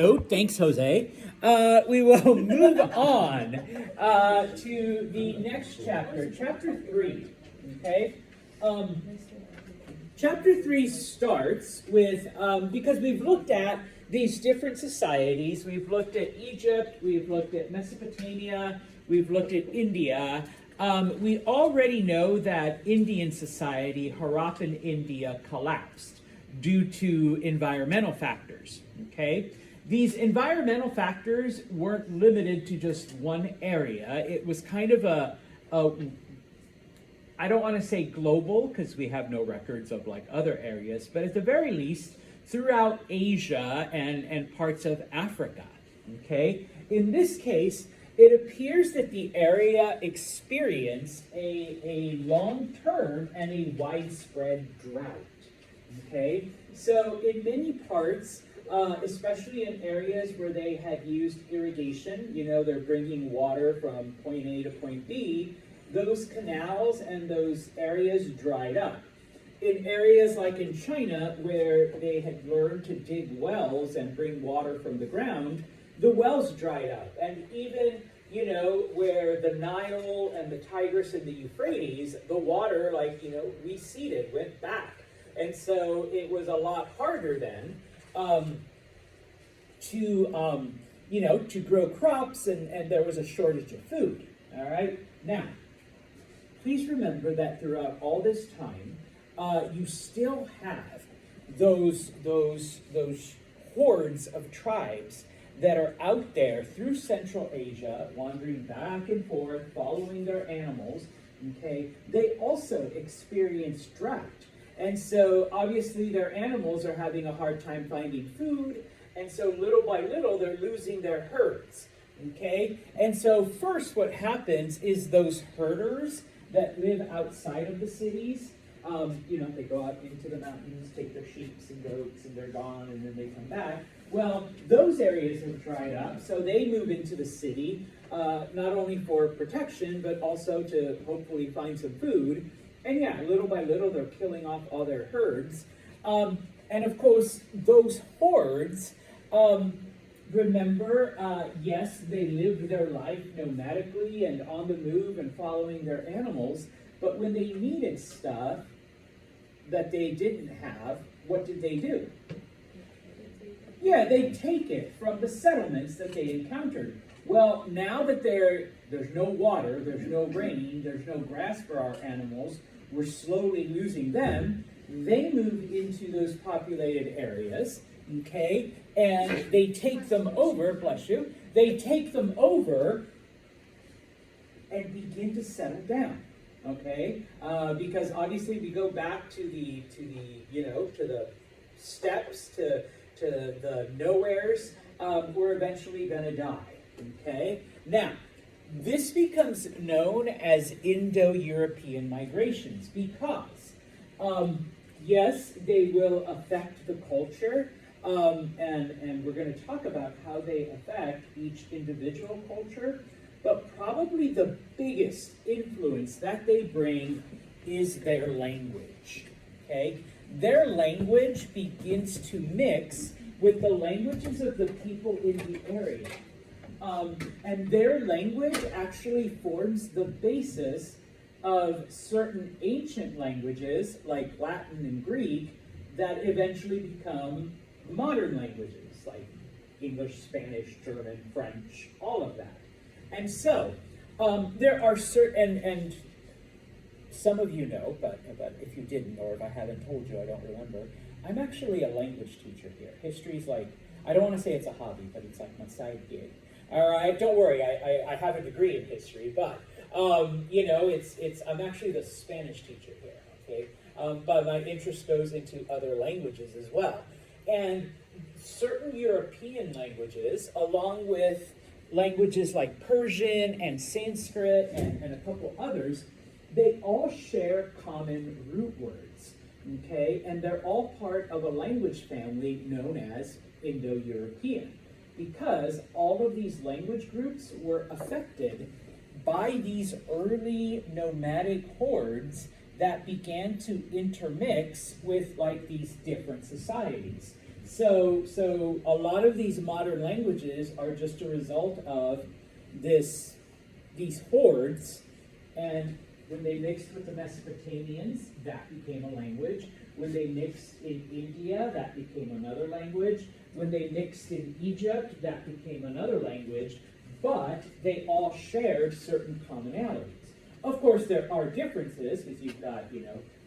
Oh, thanks, Jose. We will move on to the next chapter, chapter 3. Okay? Um, Chapter 3 starts with, because we've looked at these different societies, we've looked at Egypt, we've looked at Mesopotamia, we've looked at India. We already know that Indian society, Harappan India, collapsed due to environmental factors. Okay? These environmental factors weren't limited to just one area. It was kind of I don't want to say global because we have no records of like other areas, but at the very least throughout Asia and parts of Africa. Okay? In this case, it appears that the area experienced a long-term and a widespread drought. Okay? So in many parts, especially in areas where they had used irrigation, they're bringing water from point A to point B, those canals and those areas dried up. In areas like in China, where they had learned to dig wells and bring water from the ground, the wells dried up. And even, where the Nile and the Tigris and the Euphrates, the water, receded, went back. And so it was a lot harder then to grow crops, and there was a shortage of food. All right? Now, please remember that throughout all this time, you still have those hordes of tribes that are out there through Central Asia, wandering back and forth, following their animals. Okay, they also experience drought. And so obviously their animals are having a hard time finding food, and so little by little they're losing their herds. Okay? And so first what happens is those herders that live outside of the cities, they go out into the mountains, take their sheep and goats, and they're gone, and then they come back. Well, those areas have dried up, so they move into the city, not only for protection, but also to hopefully find some food. And yeah, little by little, they're killing off all their herds. And of course, those hordes, remember, yes, they lived their life nomadically and on the move and following their animals, but when they needed stuff that they didn't have, what did they do? Yeah, they take it from the settlements that they encountered. Well, now that there's no water, there's no rain, there's no grass for our animals, we're slowly losing them, they move into those populated areas, okay, and they take them over, bless you, they take them over and begin to settle down, okay, because obviously we go back to the steppes, to the nowheres, we're eventually going to die, okay? Now, this becomes known as Indo-European migrations because, yes, they will affect the culture, and we're going to talk about how they affect each individual culture, but probably the biggest influence that they bring is their language, okay? Their language begins to mix with the languages of the people in the area. And their language actually forms the basis of certain ancient languages, like Latin and Greek, that eventually become modern languages, like English, Spanish, German, French, all of that. And so, there are certain, and some of you know, but if you didn't, or if I haven't told you, I don't remember, I'm actually a language teacher here. History's like, I don't want to say it's a hobby, but it's like my side gig. All right, don't worry, I have a degree in history, but, I'm actually the Spanish teacher here, okay? But my interest goes into other languages as well. And certain European languages, along with languages like Persian and Sanskrit and a couple others, they all share common root words, okay? And they're all part of a language family known as Indo-European, because all of these language groups were affected by these early nomadic hordes that began to intermix with like these different societies. So a lot of these modern languages are just a result of these hordes, and when they mixed with the Mesopotamians, that became a language. When they mixed in India, that became another language. When they mixed in Egypt, that became another language. But they all shared certain commonalities. Of course, there are differences, because you've got,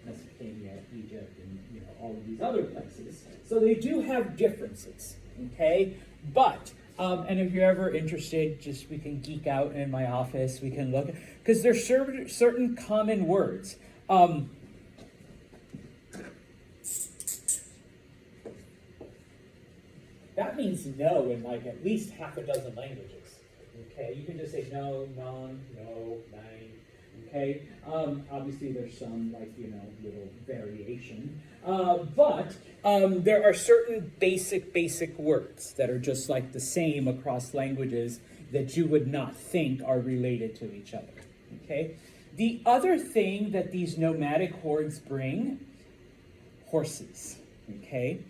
Mesopotamia, Egypt, and, all of these other places. So they do have differences, okay? But, and if you're ever interested, we can geek out in my office, we can look, because there's certain common words. That means no in like at least half a dozen languages. Okay, you can just say no, none, no, nine. Okay, obviously there's some little variation, but there are certain basic words that are just like the same across languages that you would not think are related to each other. Okay, the other thing that these nomadic hordes bring, horses. Okay.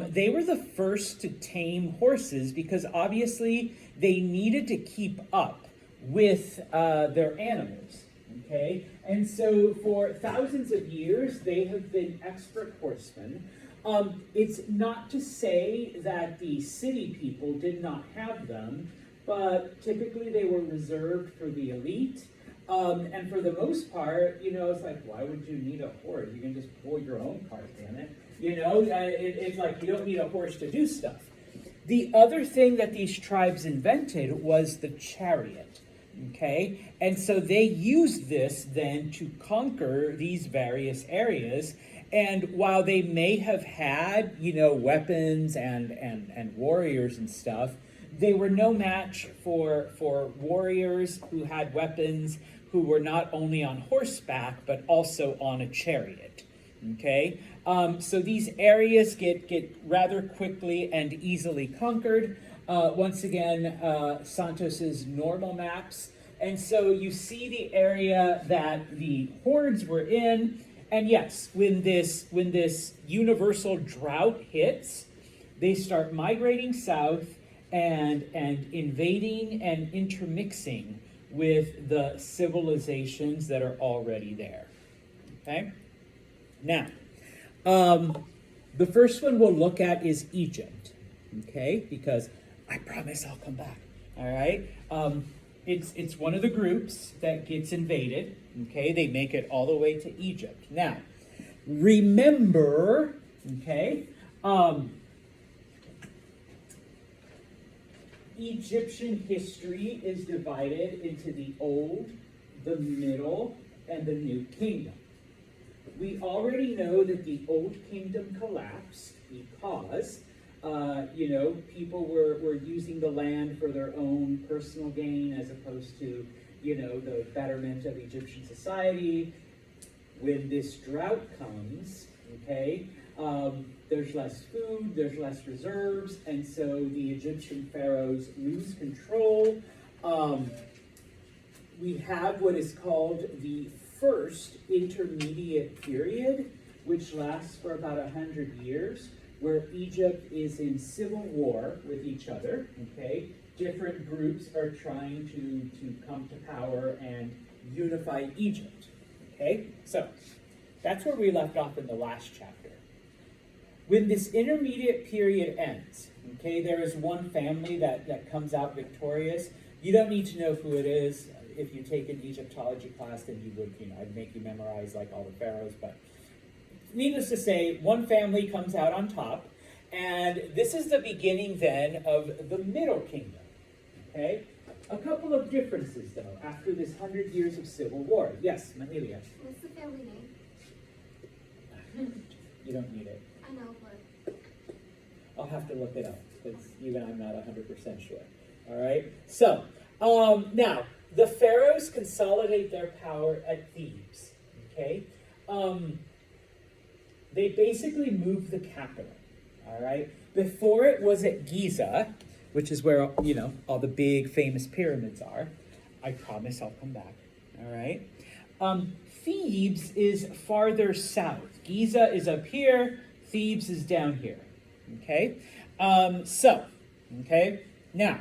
They were the first to tame horses because obviously they needed to keep up with their animals, okay? And so for thousands of years, they have been expert horsemen. It's not to say that the city people did not have them, but typically they were reserved for the elite. And for the most part, it's like, why would you need a horse? You can just pull your own cart, damn it. It's like you don't need a horse to do stuff. The other thing that these tribes invented was the chariot, okay? And so they used this then to conquer these various areas. And while they may have had, weapons and warriors and stuff, they were no match for warriors who had weapons, who were not only on horseback, but also on a chariot, okay? So these areas get rather quickly and easily conquered. Once again, Santos's normal maps. And so you see the area that the hordes were in. And yes, when this universal drought hits, they start migrating south and invading and intermixing with the civilizations that are already there. Okay? Now, the first one we'll look at is Egypt. Okay? Because I promise I'll come back. All right? It's one of the groups that gets invaded. Okay? They make it all the way to Egypt. Now, remember, okay, Egyptian history is divided into the Old, the Middle, and the New Kingdom. We already know that the Old Kingdom collapsed because, people were using the land for their own personal gain as opposed to, the betterment of Egyptian society. When this drought comes, okay, there's less food, there's less reserves, and so the Egyptian pharaohs lose control. We have what is called the First Intermediate Period, which lasts for about 100 years, where Egypt is in civil war with each other, okay? Different groups are trying to come to power and unify Egypt, okay? So, that's where we left off in the last chapter. When this intermediate period ends, okay, there is one family that comes out victorious. You don't need to know who it is. If you take an Egyptology class, then you would, I'd make you memorize like all the pharaohs. But needless to say, one family comes out on top. And this is the beginning then of the Middle Kingdom, okay? A couple of differences, though, after this 100 years of civil war. Yes, Mahalia? What's the family name? You don't need it. I know, but... I'll have to look it up, because even I'm not 100% sure. All right? So, now, the pharaohs consolidate their power at Thebes, okay? They basically move the capital, all right? Before it was at Giza, which is where, all the big famous pyramids are. I promise I'll come back, all right? Thebes is farther south. Giza is up here, Thebes is down here, Okay, okay, now,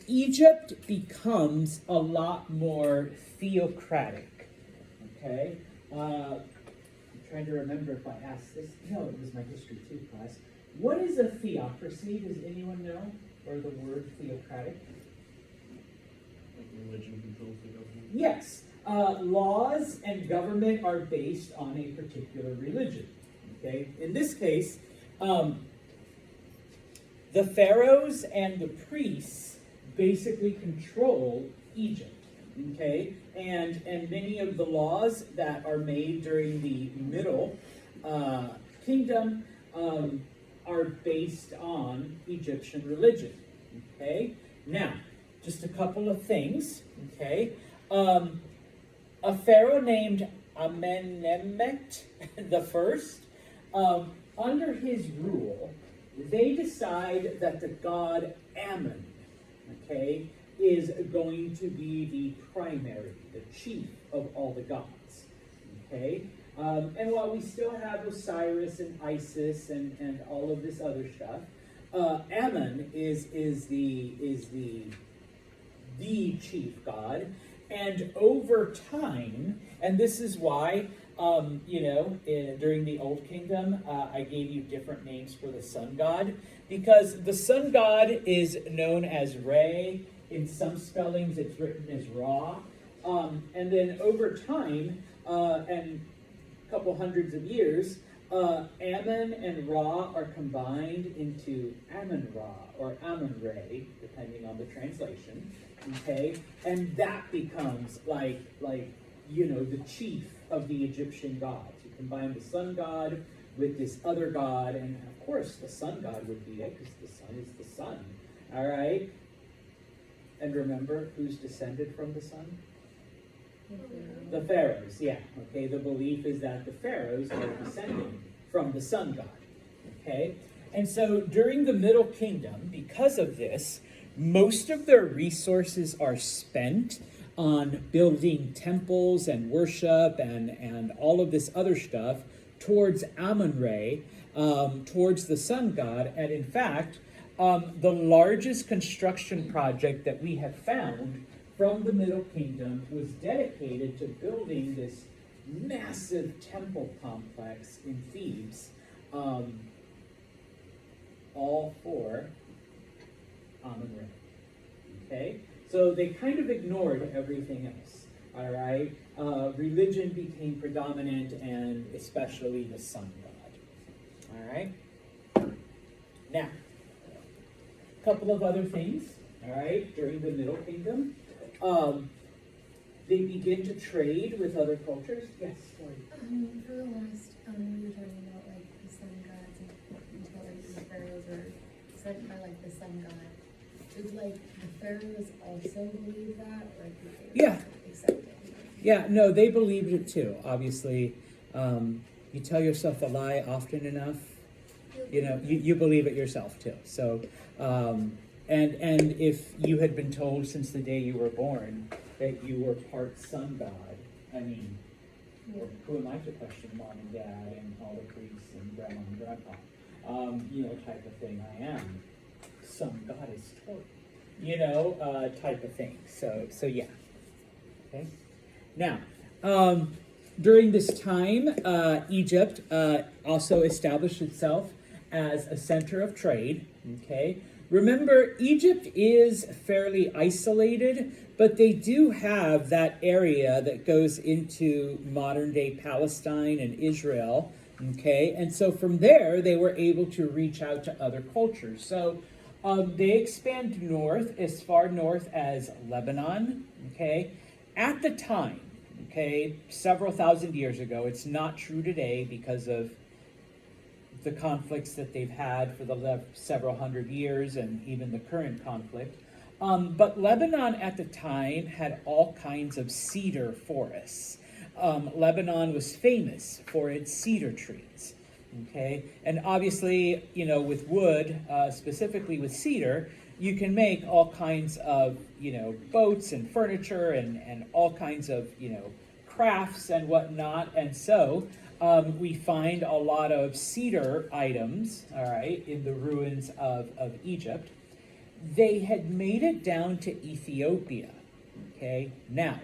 Egypt becomes a lot more theocratic. Okay, I'm trying to remember if I asked this. No, it was my history 2 class. What is a theocracy? Does anyone know? Or the word theocratic? Like religion controls the government? Yes. Laws and government are based on a particular religion. Okay. In this case, the pharaohs and the priests basically control Egypt. Okay, and many of the laws that are made during the Middle Kingdom are based on Egyptian religion. Okay, now just a couple of things. Okay, a pharaoh named Amenemhet the First, under his rule, they decide that the god Ammon, okay, is going to be the primary, the chief of all the gods. Okay? And while we still have Osiris and Isis and all of this other stuff, Ammon is the chief god. And over time, and this is why, during the Old Kingdom, I gave you different names for the sun god, because the sun god is known as Re. In some spellings, it's written as Ra. And then over time, and a couple hundreds of years, Ammon and Ra are combined into Ammon-Ra or Ammon-Re, depending on the translation. Okay, and that becomes like the chief of the Egyptian gods. You combine the sun god with this other god, and of course the sun god would be it because the sun is the sun. All right. And remember who's descended from the sun? The pharaohs, yeah. Okay, the belief is that the pharaohs are descending from the sun god. Okay, and so during the Middle Kingdom, because of this, most of their resources are spent on building temples and worship and all of this other stuff towards Amun-Re, towards the sun god. And in fact, the largest construction project that we have found from the Middle Kingdom was dedicated to building this massive temple complex in Thebes, all for Amun-Re. Okay? So they kind of ignored everything else. All right? Religion became predominant, and especially the sun god. All right? Now, a couple of other things. All right? During the Middle Kingdom, they begin to trade with other cultures. Yes, sorry. For the last, we were talking about like the sun gods until like the pharaohs were sent by like the sun god. Did like the pharaohs also believe that, or did they accept it? Yeah, no, they believed it too. Obviously, you tell yourself a lie often enough, you believe it yourself too. So, and if you had been told since the day you were born that you were part sun god, I mean, who am I to question mom and dad and all the priests and grandma and grandpa? Type of thing. I am some goddess Tori, type of thing. So yeah. Okay. Now, during this time, Egypt also established itself as a center of trade. Okay. Remember, Egypt is fairly isolated, but they do have that area that goes into modern-day Palestine and Israel. Okay, and so from there, they were able to reach out to other cultures. So they expand north, as far north as Lebanon. Okay, at the time, several thousand years ago, it's not true today because of the conflicts that they've had for the several hundred years and even the current conflict. But Lebanon at the time had all kinds of cedar forests. Lebanon was famous for its cedar trees. Okay, and obviously, with wood, specifically with cedar, you can make all kinds of, boats and furniture and all kinds of, crafts and whatnot. And so we find a lot of cedar items, all right, in the ruins of Egypt. They had made it down to Ethiopia, okay? Now,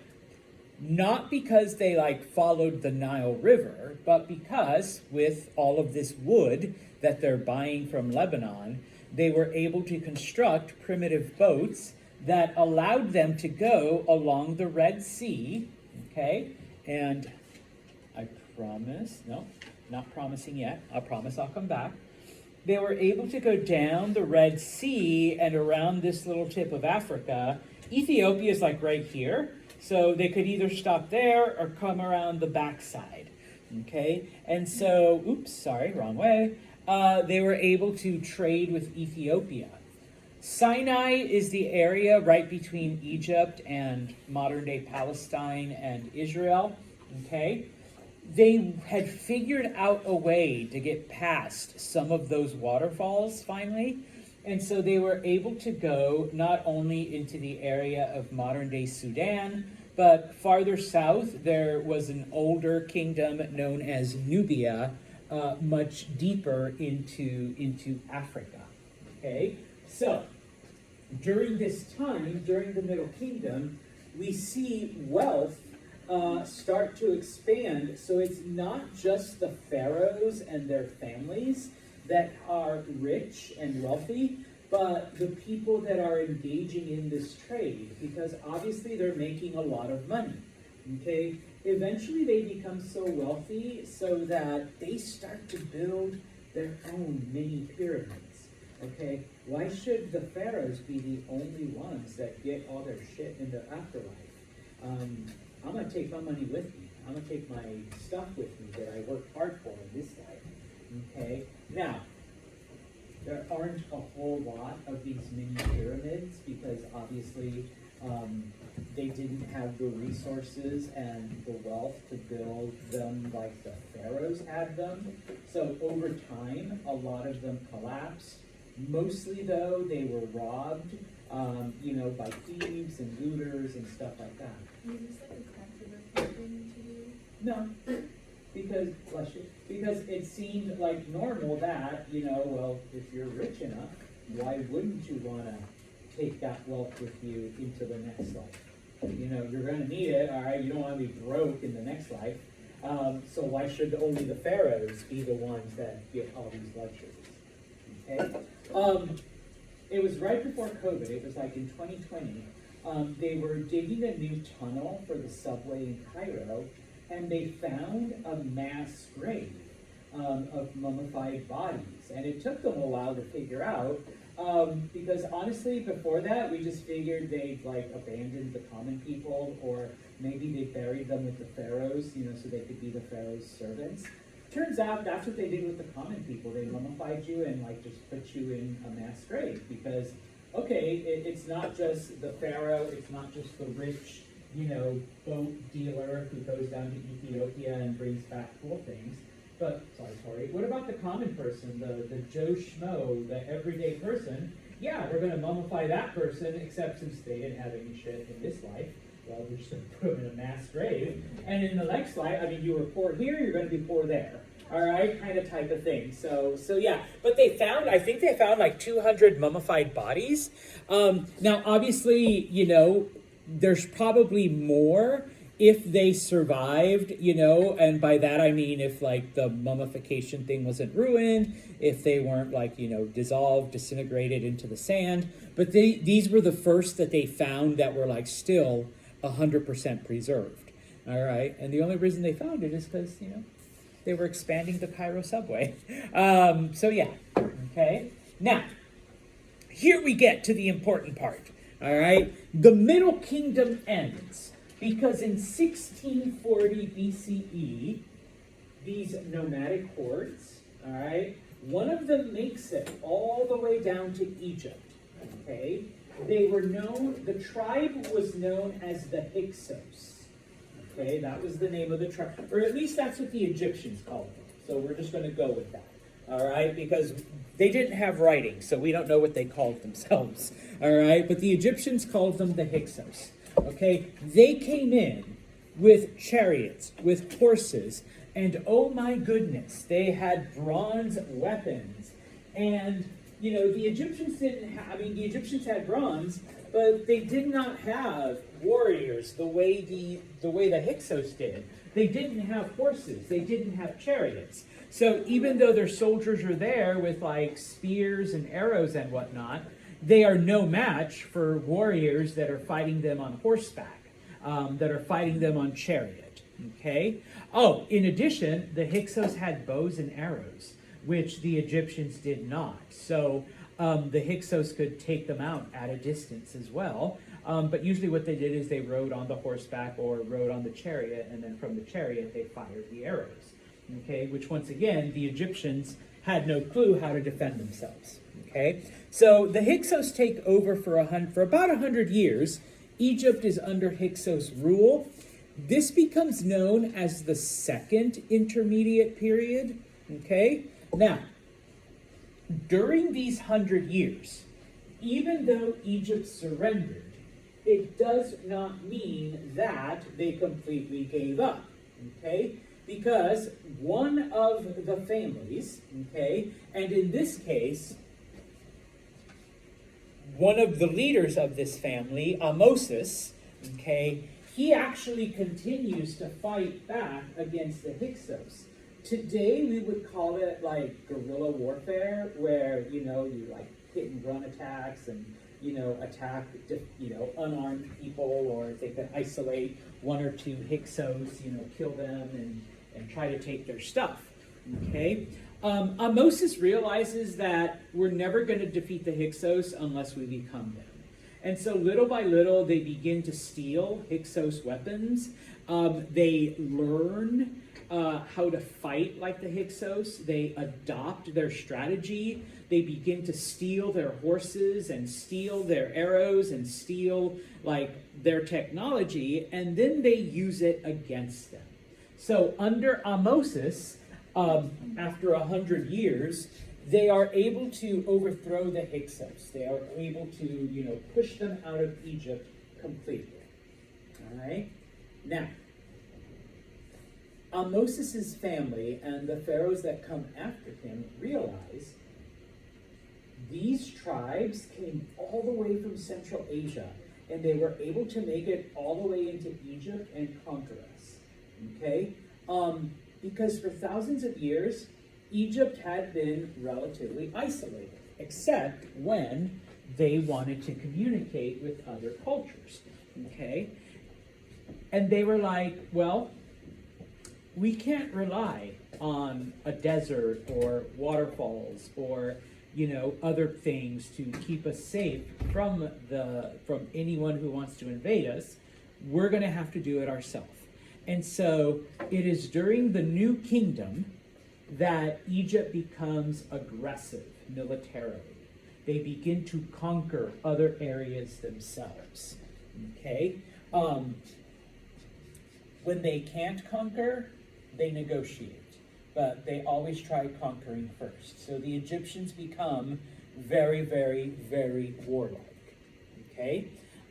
not because they like followed the Nile River, but because with all of this wood that they're buying from Lebanon, they were able to construct primitive boats that allowed them to go along the Red Sea, okay? And I promise, no, not promising yet. I promise I'll come back. They were able to go down the Red Sea and around this little tip of Africa. Ethiopia is like right here. So they could either stop there or come around the backside, okay? And so, oops, sorry, wrong way. They were able to trade with Ethiopia. Sinai is the area right between Egypt and modern-day Palestine and Israel, okay? They had figured out a way to get past some of those waterfalls finally. And so they were able to go not only into the area of modern-day Sudan, but farther south, there was an older kingdom known as Nubia, much deeper into Africa. Okay? So, during this time, during the Middle Kingdom, we see wealth start to expand. So it's not just the pharaohs and their families that are rich and wealthy, but the people that are engaging in this trade, because obviously they're making a lot of money, okay? Eventually they become so wealthy so that they start to build their own mini pyramids, okay? Why should the pharaohs be the only ones that get all their shit in the afterlife? I'm gonna take my money with me. I'm gonna take my stuff with me that I worked hard for in this life. Okay, now, there aren't a whole lot of these mini pyramids because obviously they didn't have the resources and the wealth to build them like the pharaohs had them. So over time, a lot of them collapsed. Mostly though, they were robbed, by thieves and looters and stuff like that. Is this like a controversial thing to do? No, because, bless you, because it seemed like normal that, well, if you're rich enough, why wouldn't you want to take that wealth with you into the next life? You're going to need it, all right? You don't want to be broke in the next life. So why should only the pharaohs be the ones that get all these luxuries? Okay? It was right before COVID. It was like in 2020. They were digging a new tunnel for the subway in Cairo, and they found a mass grave of mummified bodies. And it took them a while to figure out, because honestly, before that, we just figured they'd abandoned the common people, or maybe they buried them with the pharaohs, so they could be the pharaoh's servants. Turns out that's what they did with the common people. They mummified you and just put you in a mass grave because, okay, it's not just the pharaoh, it's not just the rich, boat dealer who goes down to Ethiopia and brings back cool things. But, sorry, Tori, what about the common person, the Joe Schmo, the everyday person? Yeah, we're going to mummify that person, except since they didn't have any shit in this life, well, we're just going to put them in a mass grave. And in the next life, you were poor here, you're going to be poor there. All right, kind of type of thing. So yeah. But I think they found like 200 mummified bodies. Now, obviously, there's probably more if they survived, and by that I mean if the mummification thing wasn't ruined, if they weren't dissolved, disintegrated into the sand. But these were the first that they found that were still 100% preserved. All right, and the only reason they found it is because they were expanding the Cairo subway. So yeah, okay. Now, here we get to the important part. All right, the Middle Kingdom ends because in 1640 BCE, these nomadic hordes, all right, one of them makes it all the way down to Egypt. Okay, the tribe was known as the Hyksos. Okay, that was the name of the tribe, or at least that's what the Egyptians called them. So we're just going to go with that, all right? Because they didn't have writing, so we don't know what they called themselves, all right? But the Egyptians called them the Hyksos, okay? They came in with chariots, with horses, And oh my goodness, they had bronze weapons. And, you know, the Egyptians didn't have, I mean, the Egyptians had bronze, but they did not have warriors the way the Hyksos did. They didn't have horses. They didn't have chariots. So even though their soldiers are there with like spears and arrows and whatnot, they are no match for warriors that are fighting them on horseback, that are fighting them on chariot. Okay? Oh, in addition, the Hyksos had bows and arrows, which the Egyptians did not. So the Hyksos could take them out at a distance as well. But usually what they did is they rode on the horseback or rode on the chariot, and then from the chariot they fired the arrows. Okay, which once again, the Egyptians had no clue how to defend themselves. Okay, so the Hyksos take over for about 100 years. Egypt is under Hyksos rule. This becomes known as the Second Intermediate Period. Okay, now, during these 100 years, even though Egypt surrendered, it does not mean that they completely gave up. Okay, because one of the families, okay, and in this case, one of the leaders of this family, Amosis, okay, he actually continues to fight back against the Hyksos. Today, we would call it like guerrilla warfare, where, you know, you like hit and run attacks and, you know, attack, you know, unarmed people, or if they can isolate one or two Hyksos, you know, kill them and try to take their stuff, okay? Amosis realizes that we're never going to defeat the Hyksos unless we become them. And so little by little, they begin to steal Hyksos weapons. They learn how to fight like the Hyksos. They adopt their strategy. They begin to steal their horses and steal their arrows and steal like their technology, and then they use it against them. So under Amosis, after 100 years, they are able to overthrow the Hyksos. They are able to, you know, push them out of Egypt completely. All right? Now, Amosis' family and the pharaohs that come after him realize these tribes came all the way from Central Asia, and they were able to make it all the way into Egypt and conquer us. Okay? Because for thousands of years, Egypt had been relatively isolated, except when they wanted to communicate with other cultures. Okay? And they were like, well, we can't rely on a desert or waterfalls or, you know, other things to keep us safe from anyone who wants to invade us. We're going to have to do it ourselves. And so it is during the New Kingdom that Egypt becomes aggressive militarily. They begin to conquer other areas themselves. Okay? When they can't conquer, they negotiate. But they always try conquering first. So the Egyptians become very, very, very warlike. Okay?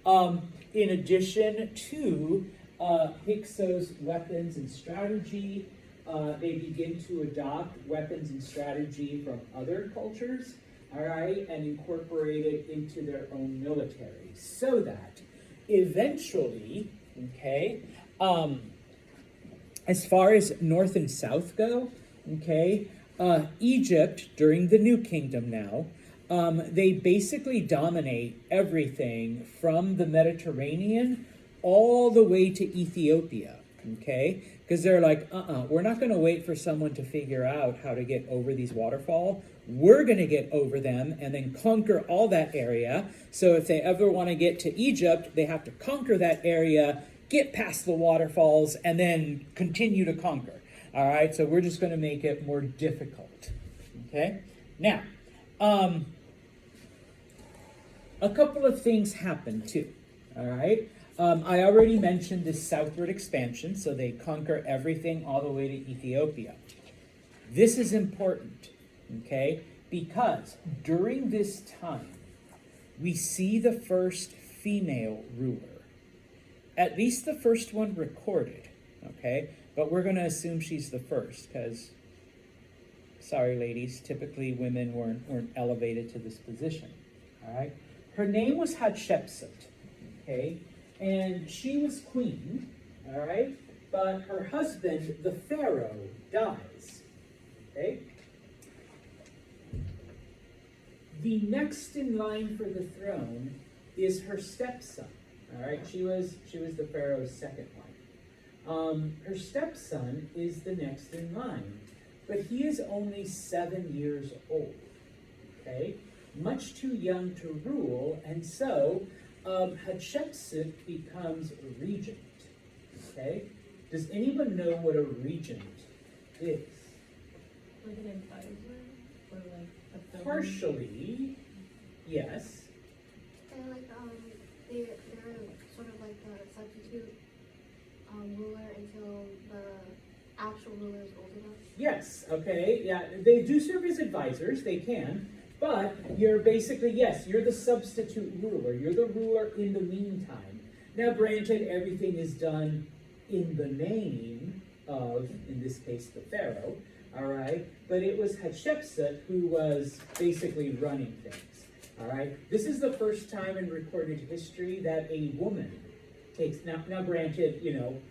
In addition to Hyksos weapons and strategy, they begin to adopt weapons and strategy from other cultures, all right, and incorporate it into their own military, so that eventually, okay, as far as north and south go, okay, Egypt, during the New Kingdom now, they basically dominate everything from the Mediterranean all the way to Ethiopia, okay? Because they're like, we're not going to wait for someone to figure out how to get over these waterfalls. We're going to get over them and then conquer all that area. So if they ever want to get to Egypt, they have to conquer that area, get past the waterfalls, and then continue to conquer. All right, so we're just going to make it more difficult. Okay? Now, a couple of things happen too. All right? I already mentioned this southward expansion, so they conquer everything all the way to Ethiopia. This is important, okay? Because during this time, we see the first female ruler. At least the first one recorded, okay? but we're going to assume she's the first because, sorry ladies, typically women weren't elevated to this position. All right. Her name was Hatshepsut. Okay, and she was queen. All right, but her husband, the pharaoh, dies. Okay. The next in line for the throne is her stepson. All right, she was the pharaoh's second wife. Her stepson is the next in line, but he is only 7 years old. Okay, much too young to rule, and so Hatshepsut becomes regent. Okay, does anyone know what a regent is? Like an advisor, or like a film? Partially, yes. They're like they're sort of like the substitute ruler until the actual ruler is old enough. Yes, okay, yeah, they do serve as advisors, they can, but you're basically, yes, you're the substitute ruler, you're the ruler in the meantime. Now granted, everything is done in the name of, in this case, the pharaoh, all right, but it was Hatshepsut who was basically running things, all right. This is the first time in recorded history that a woman takes, now granted, you know,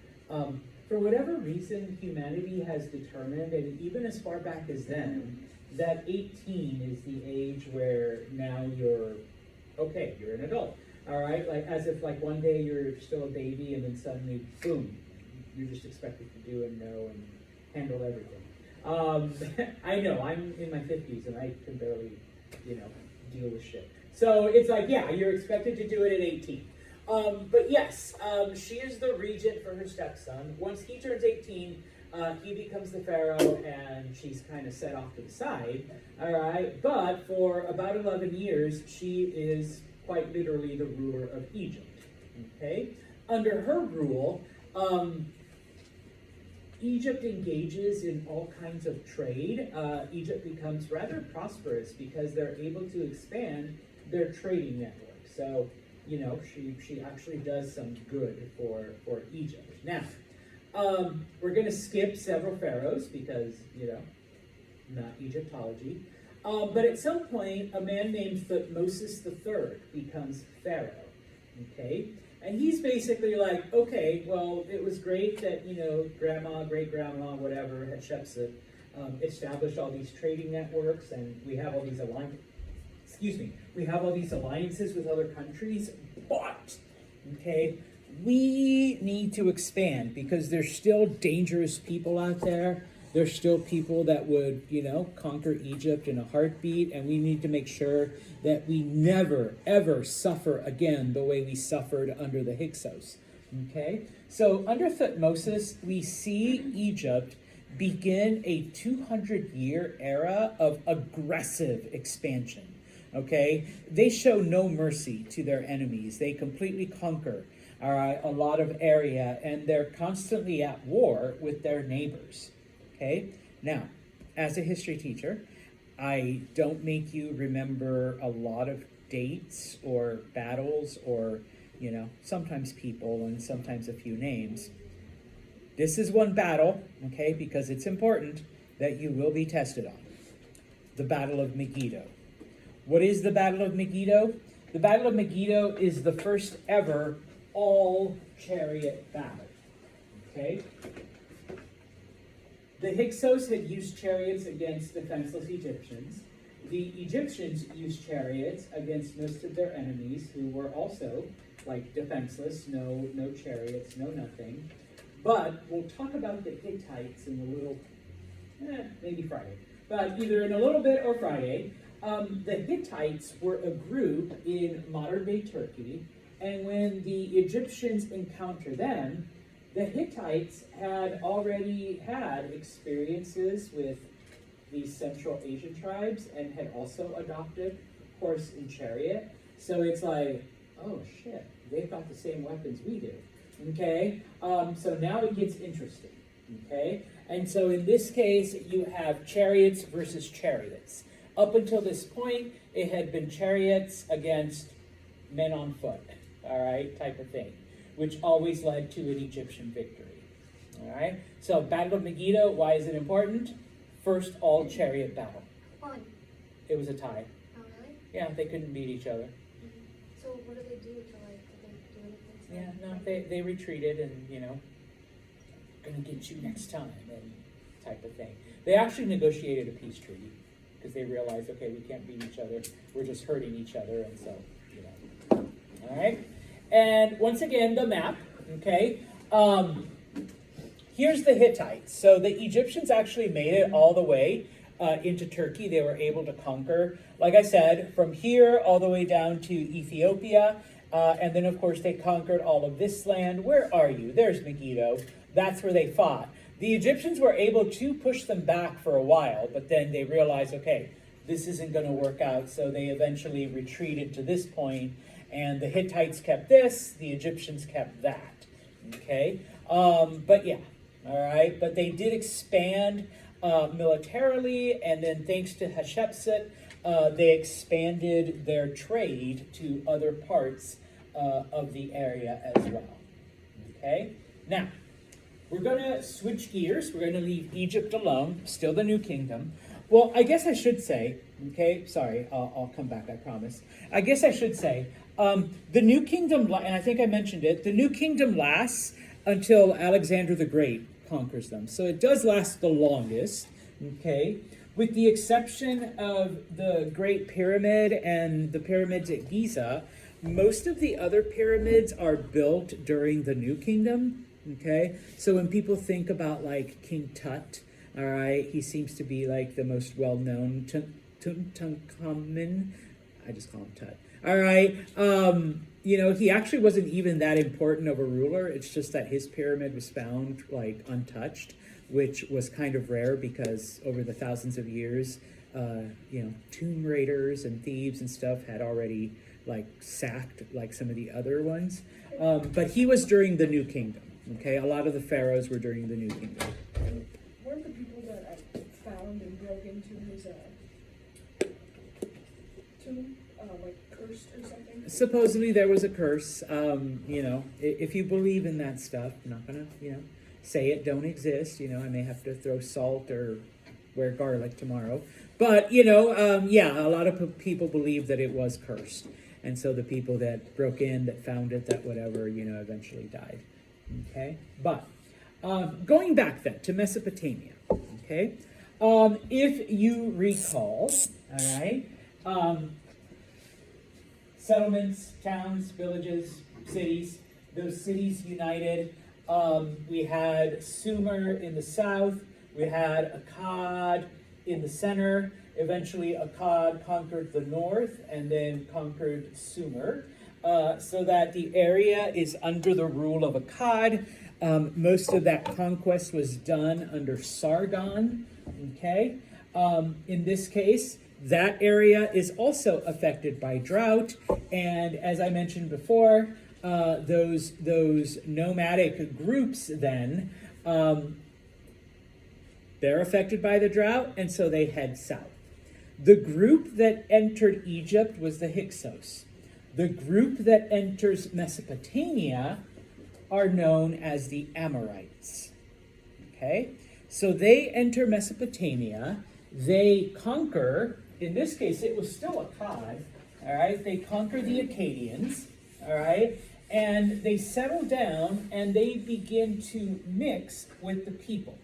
for whatever reason, humanity has determined, and even as far back as then, that 18 is the age where now you're, okay, you're an adult, all right? Like, as if like one day you're still a baby and then suddenly, boom, you're just expected to do and know and handle everything. I know, I'm in my 50s and I can barely, you know, deal with shit. So it's like, yeah, you're expected to do it at 18. But yes, she is the regent for her stepson. Once he turns 18, he becomes the pharaoh, and she's kind of set off to the side. All right, but for about 11 years, she is quite literally the ruler of Egypt. Okay, under her rule, Egypt engages in all kinds of trade. Egypt becomes rather prosperous because they're able to expand their trading network. So, you know, she actually does some good for Egypt. Now, we're going to skip several pharaohs because, you know, not Egyptology. But at some point, a man named Thutmose III becomes pharaoh. Okay? And he's basically like, okay, well, it was great that, you know, grandma, great-grandma, whatever, Hatshepsut, established all these trading networks, and we have all these alliances with other countries, but, okay, we need to expand because there's still dangerous people out there. There's still people that would, you know, conquer Egypt in a heartbeat, and we need to make sure that we never, ever suffer again the way we suffered under the Hyksos, okay? So under Thutmose, we see Egypt begin a 200-year era of aggressive expansion, okay? They show no mercy to their enemies. They completely conquer a lot of area, and they're constantly at war with their neighbors. Okay, now, as a history teacher, I don't make you remember a lot of dates or battles or, you know, sometimes people and sometimes a few names. This is one battle, okay, because it's important that you will be tested on. The Battle of Megiddo. What is the Battle of Megiddo? The Battle of Megiddo is the first ever all-chariot battle, okay? The Hyksos had used chariots against defenseless Egyptians. The Egyptians used chariots against most of their enemies, who were also, like, defenseless, no chariots, no nothing. But we'll talk about the Hittites in a little, maybe Friday, but either in a little bit or Friday. The Hittites were a group in modern-day Turkey, and when the Egyptians encounter them, the Hittites had already had experiences with these Central Asian tribes and had also adopted horse and chariot. So it's like, oh shit, they've got the same weapons we do. Okay? So now it gets interesting. Okay? And so in this case, you have chariots versus chariots. Up until this point, it had been chariots against men on foot, all right, type of thing, which always led to an Egyptian victory, All right. So Battle of Megiddo. Why is it important? First all chariot battle. Fun. It was a tie. Oh, really? Yeah, they couldn't beat each other. So what did they do to like, did they do anything? Yeah, no, they retreated and, gonna get you next time and type of thing. They actually negotiated a peace treaty because they realized, okay, we can't beat each other. We're just hurting each other, and so, All right. And once again, the map, okay? Here's the Hittites. So the Egyptians actually made it all the way into Turkey. They were able to conquer, like I said, from here all the way down to Ethiopia. And then, of course, they conquered all of this land. Where are you? There's Megiddo. That's where they fought. The Egyptians were able to push them back for a while, but then they realized, okay, this isn't going to work out. So they eventually retreated to this point, and the Hittites kept this, the Egyptians kept that. Okay? But yeah, all right. But they did expand militarily, and then thanks to Hatshepsut, they expanded their trade to other parts of the area as well. Okay? Now, we're going to switch gears. We're going to leave Egypt alone, still the New Kingdom. Well, I guess I should say, okay, sorry, I'll come back, I promise. I guess I should say, the New Kingdom, and I think I mentioned it, the New Kingdom lasts until Alexander the Great conquers them. So it does last the longest, okay? With the exception of the Great Pyramid and the pyramids at Giza, most of the other pyramids are built during the New Kingdom, okay? So when people think about like King Tut, all right, he seems to be like the most well-known Tutankhamun. I just call him Tut. All right, he actually wasn't even that important of a ruler. It's just that his pyramid was found like untouched, which was kind of rare because over the thousands of years, tomb raiders and thieves and stuff had already like sacked like some of the other ones. But he was during the New Kingdom. Okay, a lot of the pharaohs were during the New Kingdom. Weren't the people that I found and broke into his tomb like cursed or something? Supposedly there was a curse. If you believe in that stuff, I'm not gonna, say it don't exist. I may have to throw salt or wear garlic tomorrow. But, a lot of people believe that it was cursed. And so the people that broke in, that found it, that whatever, eventually died. Okay? But going back then to Mesopotamia, okay? If you recall, all right, settlements, towns, villages, cities, those cities united. We had Sumer in the south, we had Akkad in the center. Eventually Akkad conquered the north and then conquered Sumer. So that the area is under the rule of Akkad. Most of that conquest was done under Sargon, okay? In this case, that area is also affected by drought, and as I mentioned before, those nomadic groups then, they're affected by the drought, and so they head south. The group that entered Egypt was the Hyksos. The group that enters Mesopotamia are known as the Amorites. Okay? So they enter Mesopotamia, they conquer, in this case it was still Akkad, all right? They conquer the Akkadians, all right? And they settle down and they begin to mix with the people.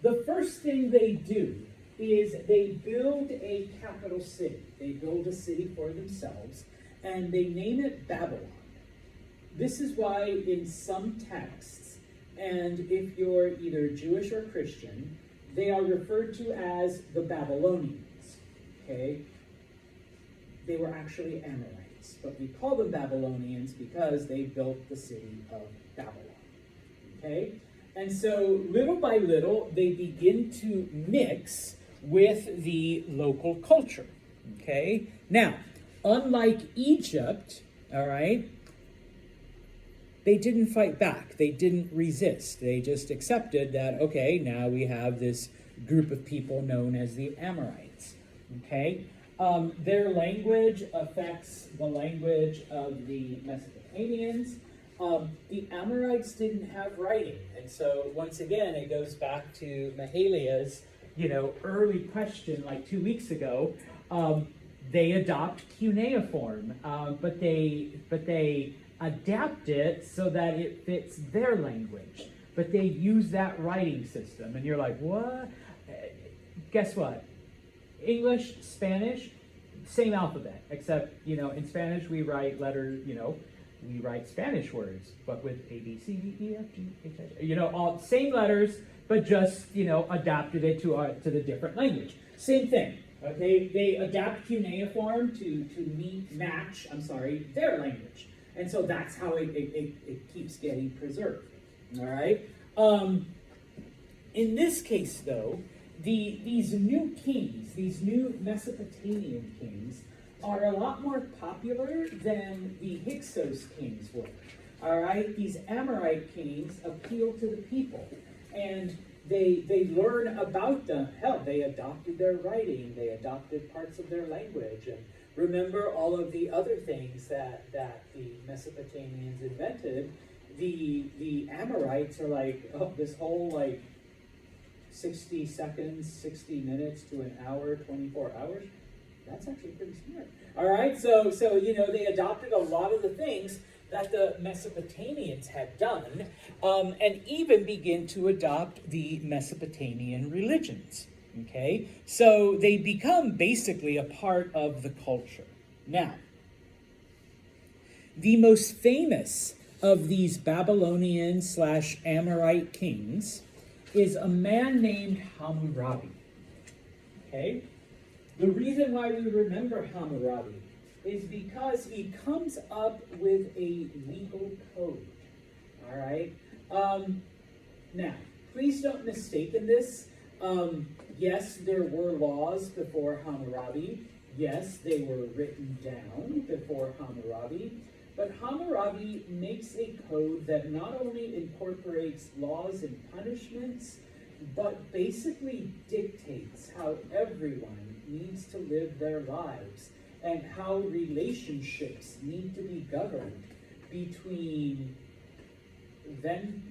The first thing they do is they build a capital city. They build a city for themselves, and they name it Babylon. This is why in some texts, and if you're either Jewish or Christian, they are referred to as the Babylonians, okay? They were actually Amorites, but we call them Babylonians because they built the city of Babylon, okay? And so little by little, they begin to mix with the local culture, okay? Now, unlike Egypt, all right, they didn't fight back. They didn't resist. They just accepted that, okay, now we have this group of people known as the Amorites, okay? Their language affects the language of the Mesopotamians. The Amorites didn't have writing, and so once again, it goes back to Mahalia's, early question like 2 weeks ago. They adopt cuneiform, but they adapt it so that it fits their language. But they use that writing system, and you're like, what? Guess what? English, Spanish, same alphabet, except in Spanish we write letters. We write Spanish words, but with A, B, C, D, E, F, G, H, I, all same letters, but just adapted it to the different language. Same thing. Okay, they adapt cuneiform to match their language, and so that's how it keeps getting preserved. All right. In this case, though, these new kings, these new Mesopotamian kings, are a lot more popular than the Hyksos kings were. All right, these Amorite kings appeal to the people, and they learn about them. Hell, they adopted their writing, they adopted parts of their language, and remember all of the other things that the Mesopotamians invented. The Amorites are like, this whole 60 seconds, 60 minutes to an hour, 24 hours. That's actually pretty smart. All right, so they adopted a lot of the things that the Mesopotamians had done, and even begin to adopt the Mesopotamian religions. Okay, so they become basically a part of the culture. Now, the most famous of these Babylonian / Amorite kings is a man named Hammurabi. Okay? The reason why we remember Hammurabi is because he comes up with a legal code. All right? Now, please don't mistake this. Yes, there were laws before Hammurabi. Yes, they were written down before Hammurabi. But Hammurabi makes a code that not only incorporates laws and punishments, but basically dictates how everyone needs to live their lives and how relationships need to be governed between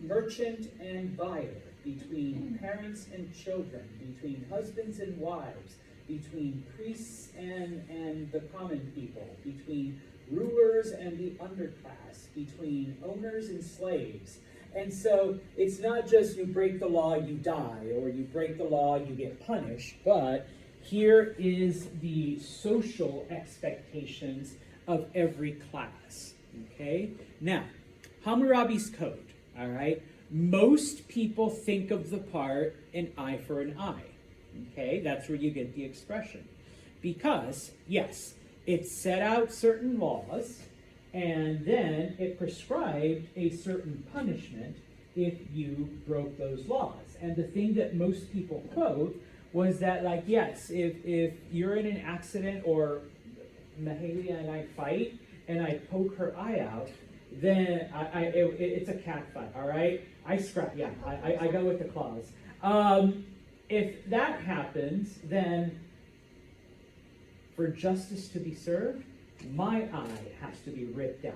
merchant and buyer, between parents and children, between husbands and wives, between priests and the common people, between rulers and the underclass, between owners and slaves. And so it's not just you break the law, you die, or you break the law, you get punished, but here is the social expectations of every class. Okay? Now, Hammurabi's code, all right? Most people think of the part an eye for an eye. Okay? That's where you get the expression. Because, yes, it set out certain laws, and then it prescribed a certain punishment if you broke those laws. And the thing that most people quote was that, yes, if you're in an accident or Mahalia and I fight and I poke her eye out, then it's a cat fight, all right? I go with the claws. If that happens, then for justice to be served, my eye has to be ripped out,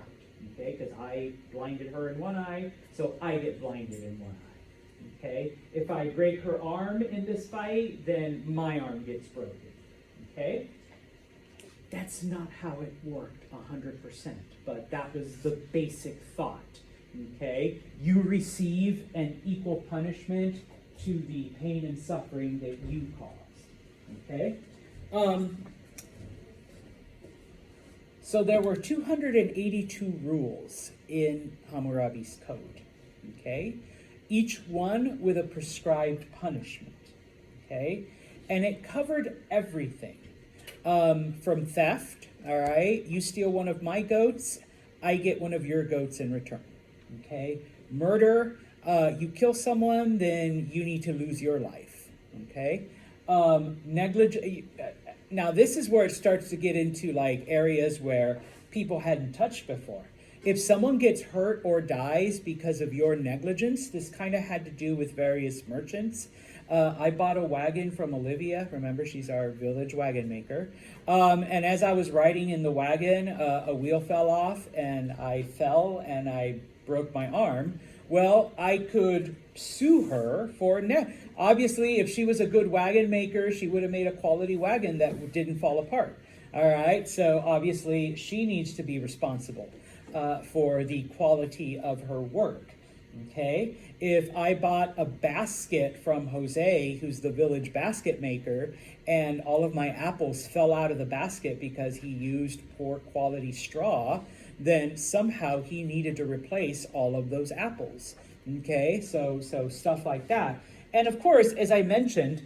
okay? Because I blinded her in one eye, so I get blinded in one eye, okay? If I break her arm in this fight, then my arm gets broken, okay? That's not how it worked 100%, but that was the basic thought, okay? You receive an equal punishment to the pain and suffering that you caused, okay? So there were 282 rules in Hammurabi's code, okay? Each one with a prescribed punishment, okay? And it covered everything. From theft, all right? You steal one of my goats, I get one of your goats in return, okay? Murder, you kill someone, then you need to lose your life, okay? Negligence. Now, this is where it starts to get into areas where people hadn't touched before. If someone gets hurt or dies because of your negligence, this kind of had to do with various merchants. I bought a wagon from Olivia. Remember, she's our village wagon maker. And as I was riding in the wagon, a wheel fell off and I fell and I broke my arm, well, I could sue her for obviously, if she was a good wagon maker, she would have made a quality wagon that didn't fall apart. All right, so obviously she needs to be responsible for the quality of her work. Okay, if I bought a basket from Jose, who's the village basket maker, and all of my apples fell out of the basket because he used poor quality straw, then somehow he needed to replace all of those apples. Okay, so stuff like that. And of course, as I mentioned,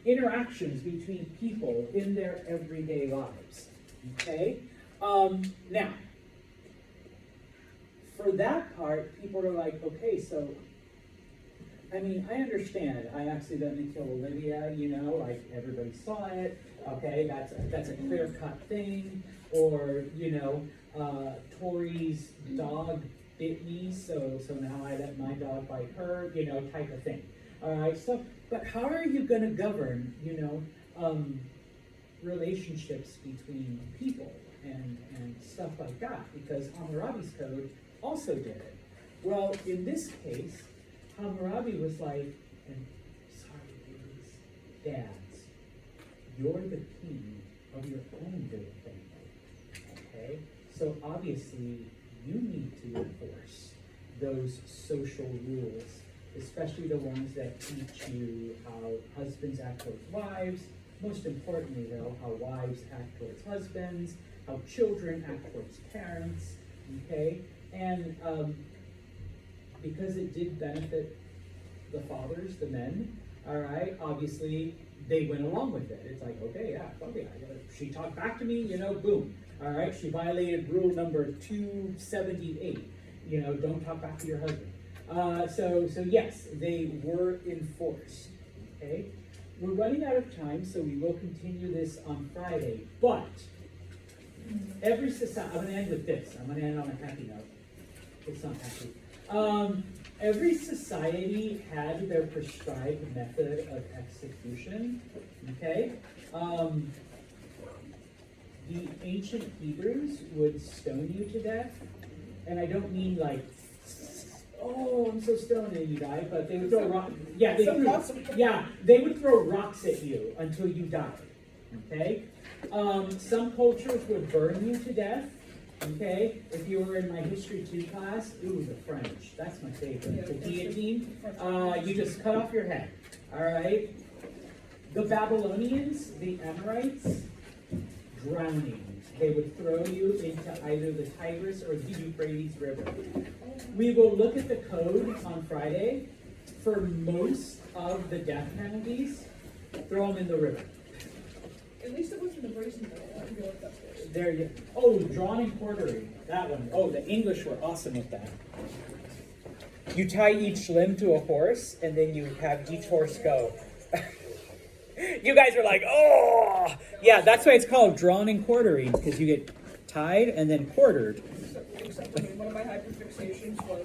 interactions between people in their everyday lives. Okay, now, for that part, people are like, okay, so, I mean, I understand. I accidentally killed Olivia, you know, like everybody saw it. Okay, that's a clear-cut thing. Or, you know, Tori's dog bit me, so now I let my dog bite her, you know, type of thing. All right, so, but how are you going to govern, you know, relationships between people and stuff like that? Because Hammurabi's code also did it. Well, in this case, Hammurabi was like, and sorry, ladies, dads, you're the king of your own little family. Okay? So obviously, you need to enforce those social rules, especially the ones that teach you how husbands act towards wives, most importantly though, how wives act towards husbands, how children act towards parents, okay? And because it did benefit the fathers, the men, all right, obviously they went along with it. It's like, okay, yeah, she talked back to me, you know, boom. All right, she violated rule number 278, you know, don't talk back to your husband. So yes, they were enforced, okay? We're running out of time, so we will continue this on Friday, but every society, I'm gonna end with this. I'm gonna end on a happy note. It's not happy. Every society had their prescribed method of execution, okay? The ancient Hebrews would stone you to death, and I don't mean like, oh, I'm so stoned and you die, but they would throw rocks. Yeah, they would throw rocks at you until you died. Okay? Some cultures would burn you to death. Okay? If you were in my history 2 class, ooh, the French. That's my favorite. The guillotine. You just cut off your head. All right? The Babylonians, the Amorites, drowning. They would throw you into either the Tigris or the Euphrates River. We will look at the code on Friday. For most of the death penalties, throw them in the river. At least it wasn't a brazen though. I can go up that way. There you Oh, drawn and quartering. That one. Oh, the English were awesome with that. You tie each limb to a horse, and then you have each horse go. You guys are like, oh! Yeah, that's why it's called drawn and quartering, because you get tied and then quartered. Except for me, one of my hyperfixations was